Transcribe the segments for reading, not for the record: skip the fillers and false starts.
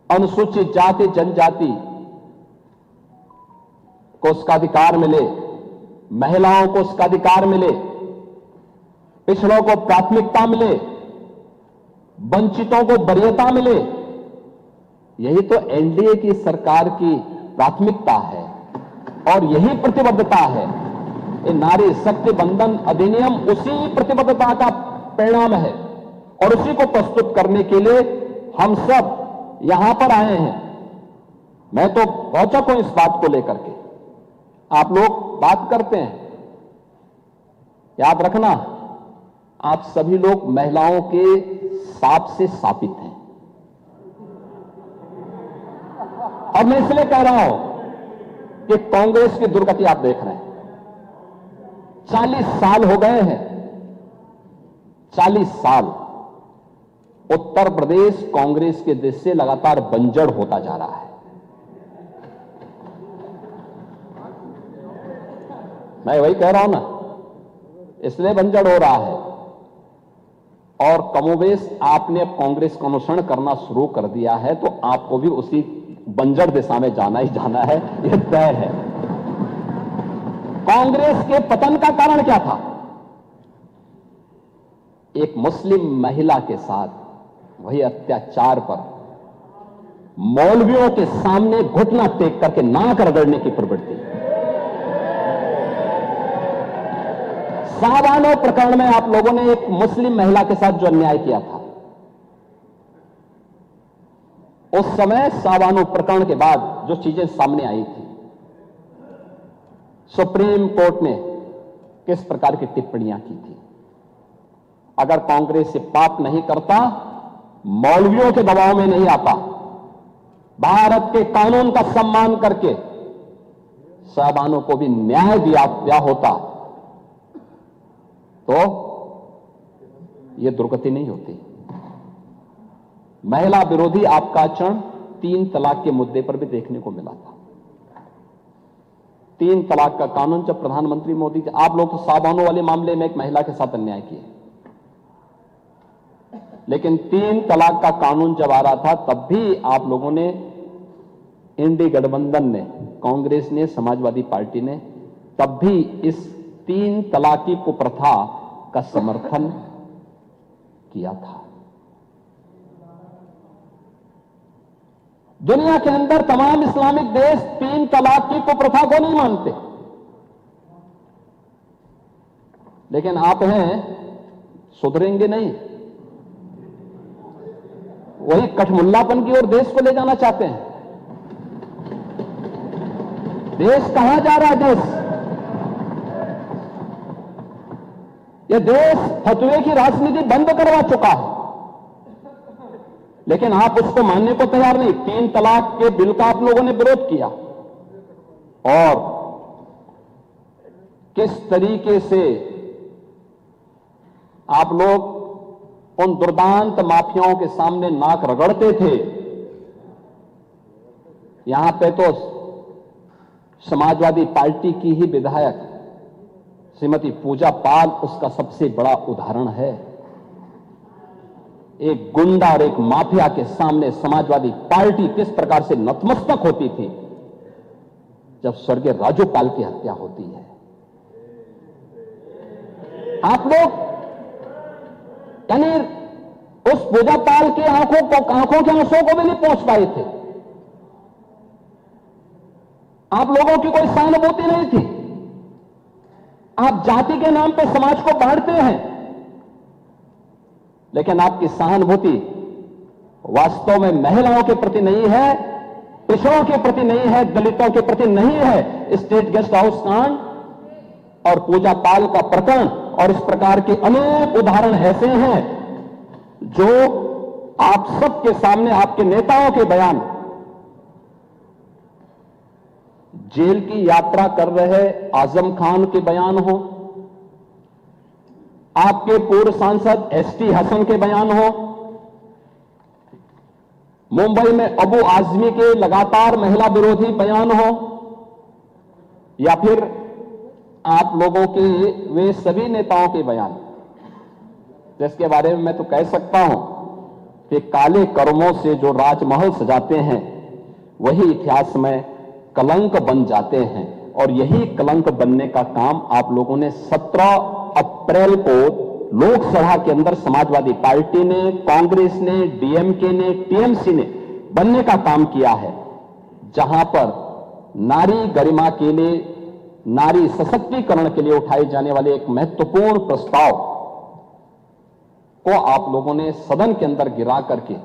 अनुसूचित जाति जनजाति को उसका अधिकार मिले, महिलाओं को उसका अधिकार मिले, पिछड़ों को प्राथमिकता मिले, वंचितों को वरीयता मिले। यही तो एनडीए की सरकार की प्राथमिकता है और यही प्रतिबद्धता है। ये नारी शक्ति बंधन अधिनियम उसी प्रतिबद्धता का परिणाम है और उसी को प्रस्तुत करने के लिए हम सब यहां पर आए हैं। मैं तो औचक हूं इस बात को लेकर के। आप लोग बात करते हैं, याद रखना आप सभी लोग महिलाओं के साप से शापित हैं। और मैं इसलिए कह रहा हूं कि कांग्रेस की दुर्गति आप देख रहे हैं। 40 साल हो गए हैं, 40 साल उत्तर प्रदेश कांग्रेस के देश से लगातार बंजर होता जा रहा है। मैं वही कह रहा हूं ना, इसलिए बंजर हो रहा है। और कमोबेश आपने कांग्रेस का अनुसरण करना शुरू कर दिया है तो आपको भी उसी बंजर दिशा में जाना ही जाना है, यह तय है। कांग्रेस के पतन का कारण क्या था? एक मुस्लिम महिला के साथ वही अत्याचार पर मौलवियों के सामने घुटना टेक करके नाक रगड़ने की प्रवृत्ति। सावानो प्रकरण में आप लोगों ने एक मुस्लिम महिला के साथ जो अन्याय किया था, उस समय सावानो प्रकरण के बाद जो चीजें सामने आई थी, सुप्रीम कोर्ट ने किस प्रकार की टिप्पणियां की थी। अगर कांग्रेस से पाप नहीं करता, मौलवियों के दबाव में नहीं आता, भारत के कानून का सम्मान करके सावानो को भी न्याय दिया होता तो यह दुर्गति नहीं होती। महिला विरोधी आपका आचरण 3 तलाक के मुद्दे पर भी देखने को मिला था। 3 तलाक का कानून जब प्रधानमंत्री मोदी, आप लोग तो सावानो वाले मामले में एक महिला के साथ अन्याय किए, लेकिन 3 तलाक का कानून जब आ रहा था तब भी आप लोगों ने, इंडी गठबंधन ने, कांग्रेस ने, समाजवादी पार्टी ने तब भी इस 3 तलाकी कुप्रथा का समर्थन किया था। दुनिया के अंदर तमाम इस्लामिक देश 3 तलाक की कुप्रथा को नहीं मानते, लेकिन आप हैं सुधरेंगे नहीं, वही कठमुल्लापन की ओर देश को ले जाना चाहते हैं। देश कहां जा रहा है? देश, यह देश फतवे की राजनीति बंद करवा चुका है, लेकिन आप उसको मानने को तैयार नहीं। 3 तलाक के बिल का आप लोगों ने विरोध किया और किस तरीके से आप लोग उन दुर्दांत माफियाओं के सामने नाक रगड़ते थे। यहां पे तो समाजवादी पार्टी की ही विधायक श्रीमती पूजा पाल उसका सबसे बड़ा उदाहरण है। एक गुंडा और एक माफिया के सामने समाजवादी पार्टी किस प्रकार से नतमस्तक होती थी जब स्वर्गीय राजूपाल की हत्या होती है। आप लोग यानी उस पूजा पाल की आंखों के आंसुओं को भी नहीं पहुंच पाए थे। आप लोगों की कोई सहानुभूति नहीं थी। आप जाति के नाम पे समाज को बांटते हैं, लेकिन आपकी सहानुभूति वास्तव में महिलाओं के प्रति नहीं है, पिछड़ों के प्रति नहीं है, दलितों के प्रति नहीं है। स्टेट गेस्ट हाउस कांड और पूजा पाल का प्रकरण और इस प्रकार के अनेक उदाहरण ऐसे हैं जो आप सबके सामने, आपके नेताओं के बयान, जेल की यात्रा कर रहे आजम खान के बयान हो, आपके पूर्व सांसद एसटी हसन के बयान हो, मुंबई में अबू आजमी के लगातार महिला विरोधी बयान हो, या फिर आप लोगों के वे सभी नेताओं के बयान जिसके बारे में मैं तो कह सकता हूं कि काले कर्मों से जो राजमहल सजाते हैं वही इतिहास में कलंक बन जाते हैं, और यही कलंक बनने का काम आप लोगों ने 17 अप्रैल को लोकसभा के अंदर समाजवादी पार्टी ने, कांग्रेस ने, डीएमके ने, टीएमसी ने बनने का काम किया है, जहां पर नारी गरिमा के लिए, नारी सशक्तिकरण के लिए उठाए जाने वाले एक महत्वपूर्ण प्रस्ताव को आप लोगों ने सदन के अंदर गिरा करके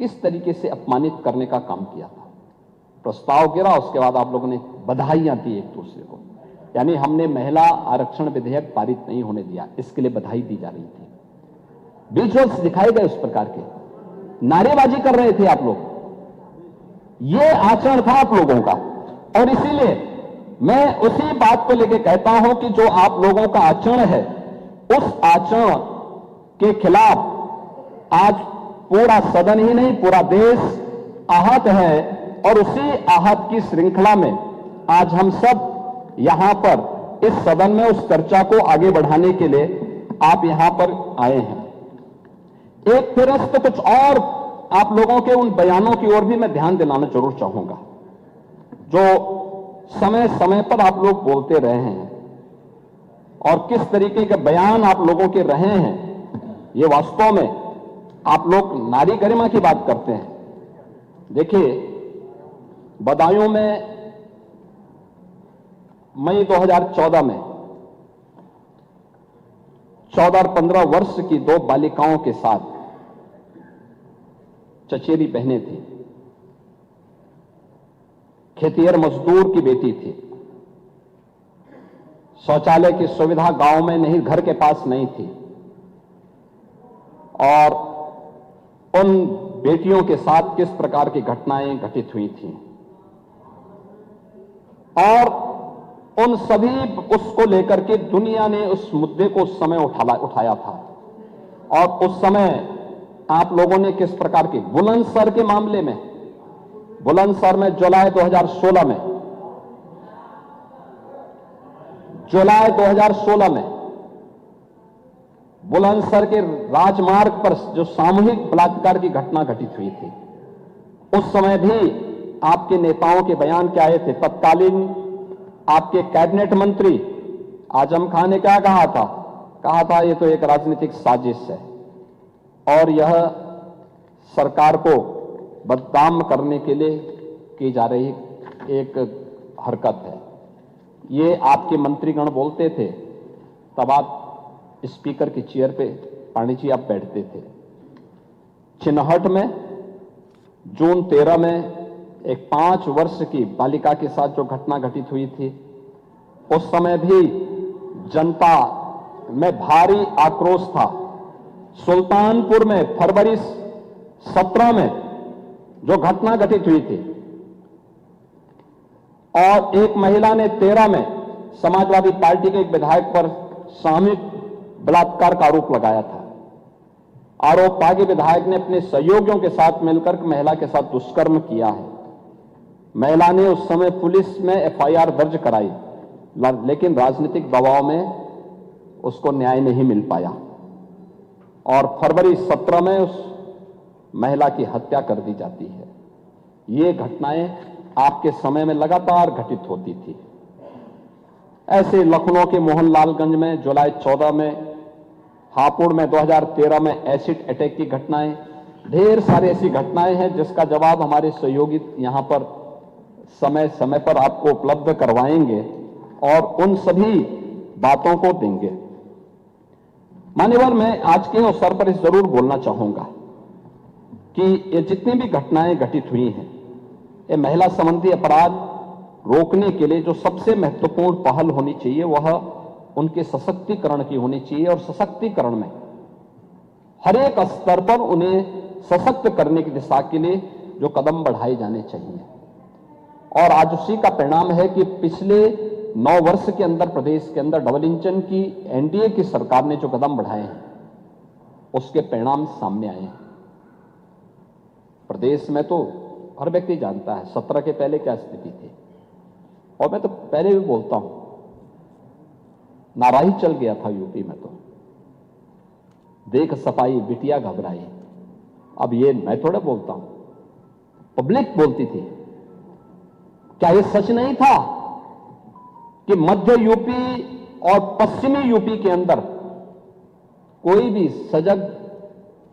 इस तरीके से अपमानित करने का काम किया था। प्रस्ताव गिरा, उसके बाद आप लोगों ने बधाइयां दी एक दूसरे को, यानी हमने महिला आरक्षण विधेयक पारित नहीं होने दिया, इसके लिए बधाई दी जा रही थी। विजुअल्स दिखाए गए उस प्रकार के, नारेबाजी कर रहे थे आप लोग, ये आचरण था आप लोगों का। और इसीलिए मैं उसी बात को लेकर कहता हूं कि जो आप लोगों का आचरण है, उस आचरण के खिलाफ आज पूरा सदन ही नहीं, पूरा देश आहत है, और उसी आहत की श्रृंखला में आज हम सब यहां पर इस सदन में उस चर्चा को आगे बढ़ाने के लिए आप यहां पर आए हैं। एक फिरस्त कुछ और आप लोगों के उन बयानों की ओर भी मैं ध्यान दिलाना जरूर चाहूंगा, जो समय समय पर आप लोग बोलते रहे हैं, और किस तरीके के बयान आप लोगों के रहे हैं। ये वास्तव में आप लोग नारी गरिमा की बात करते हैं। देखिए, बदायूं में मई 2014 में 14 और 15 वर्ष की 2 बालिकाओं के साथ चचेरी बहनें थी, खेतिहर मजदूर की बेटी थी, शौचालय की सुविधा गांव में नहीं, घर के पास नहीं थी, और उन बेटियों के साथ किस प्रकार की घटनाएं घटित हुई थी, और उन सभी उसको लेकर के दुनिया ने उस मुद्दे को उस समय उठाया था। और उस समय आप लोगों ने किस प्रकार के बुलंदशहर के मामले में, बुलंदशहर में जुलाई 2016 में बुलंदशहर के राजमार्ग पर जो सामूहिक बलात्कार की घटना घटित हुई थी, उस समय भी आपके नेताओं के बयान क्या आए थे। तत्कालीन आपके कैबिनेट मंत्री आजम खान ने क्या कहा था ये तो एक राजनीतिक साजिश है, और यह सरकार को बदनाम करने के लिए की जा रही एक हरकत है। ये आपके मंत्रीगण बोलते थे, तब आप स्पीकर की चेयर पे पांडे जी आप बैठते थे। चिन्हट में जून 13 में एक 5 वर्ष की बालिका के साथ जो घटना घटित हुई थी, उस समय भी जनता में भारी आक्रोश था। सुल्तानपुर में फरवरी 17 में जो घटना घटित हुई थी, और एक महिला ने 13 में समाजवादी पार्टी के एक विधायक पर सामूहिक बलात्कार का आरोप लगाया था। आरोप पागे विधायक ने अपने सहयोगियों के साथ मिलकर महिला के साथ दुष्कर्म किया है। महिला ने उस समय पुलिस में एफआईआर दर्ज कराई, लेकिन राजनीतिक दबाव में उसको न्याय नहीं मिल पाया, और फरवरी 17 में उस महिला की हत्या कर दी जाती है। ये घटनाएं आपके समय में लगातार घटित होती थी। ऐसे लखनऊ के मोहनलालगंज में जुलाई 14 में, हापुड़ में 2013 में एसिड अटैक की घटनाएं, ढेर सारी ऐसी घटनाएं हैं जिसका जवाब हमारे सहयोगी यहां पर समय समय पर आपको उपलब्ध करवाएंगे और उन सभी बातों को देंगे। मान्यवर, मैं आज के अवसर पर जरूर बोलना चाहूंगा कि ये जितनी भी घटनाएं घटित हुई हैं, ये महिला संबंधी अपराध रोकने के लिए जो सबसे महत्वपूर्ण पहल होनी चाहिए वह उनके सशक्तिकरण की होनी चाहिए, और सशक्तिकरण में हर एक स्तर पर उन्हें सशक्त करने की दिशा के लिए जो कदम बढ़ाए जाने चाहिए। और आज उसी का परिणाम है कि पिछले 9 वर्ष के अंदर प्रदेश के अंदर डबल इंजन की एनडीए की सरकार ने जो कदम बढ़ाए हैं उसके परिणाम सामने आए हैं। प्रदेश में तो हर व्यक्ति जानता है 17 के पहले क्या स्थिति थी, और मैं तो पहले भी बोलता हूं, नाराही चल गया था यूपी में, तो देख सफाई बिटिया घबराई। अब ये मैं थोड़ा बोलता हूं, पब्लिक बोलती थी। क्या ये सच नहीं था कि मध्य यूपी और पश्चिमी यूपी के अंदर कोई भी सजग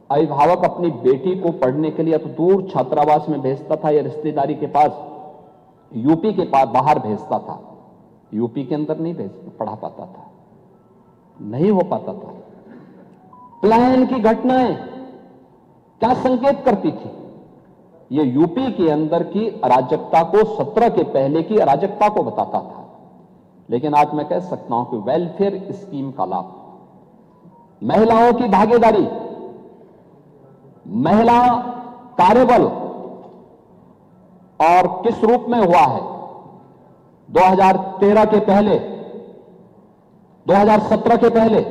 अभिभावक अपनी बेटी को पढ़ने के लिए तो दूर छात्रावास में भेजता था या रिश्तेदारी के पास यूपी के पास बाहर भेजता था, यूपी के अंदर नहीं पढ़ा पाता था, नहीं हो पाता था। पलायन की घटनाएं क्या संकेत करती थी? ये यूपी के अंदर की अराजकता को, 17 के पहले की अराजकता को बताता था। लेकिन आज मैं कह सकता हूं कि वेलफेयर स्कीम का लाभ, महिलाओं की भागीदारी, महिला कार्यबल और किस रूप में हुआ है 2013 के पहले, 2017 के पहले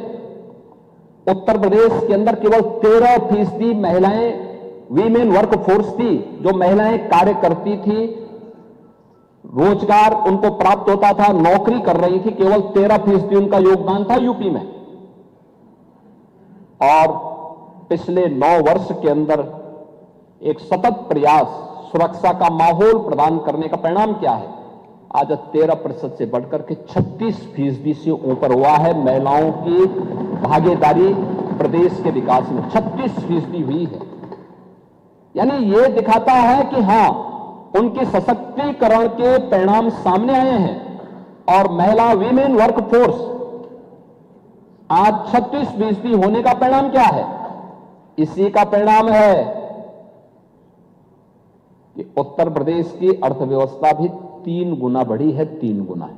उत्तर प्रदेश के अंदर केवल 13% महिलाएं वीमेन वर्क फोर्स थी, जो महिलाएं कार्य करती थी, रोजगार उनको प्राप्त होता था, नौकरी कर रही थी, केवल 13% उनका योगदान था यूपी में। और पिछले 9 वर्ष के अंदर एक सतत प्रयास, सुरक्षा का माहौल प्रदान करने का परिणाम क्या है? आज 13% से बढ़कर के 36% से ऊपर हुआ है महिलाओं की भागीदारी प्रदेश के विकास में, 36% हुई है। यानी यह दिखाता है कि हां, उनके सशक्तिकरण के परिणाम सामने आए हैं और महिला वीमेन वर्क फोर्स आज 36% होने का परिणाम क्या है? इसी का परिणाम है कि उत्तर प्रदेश की अर्थव्यवस्था भी 3 गुना बढ़ी है, 3 गुना है।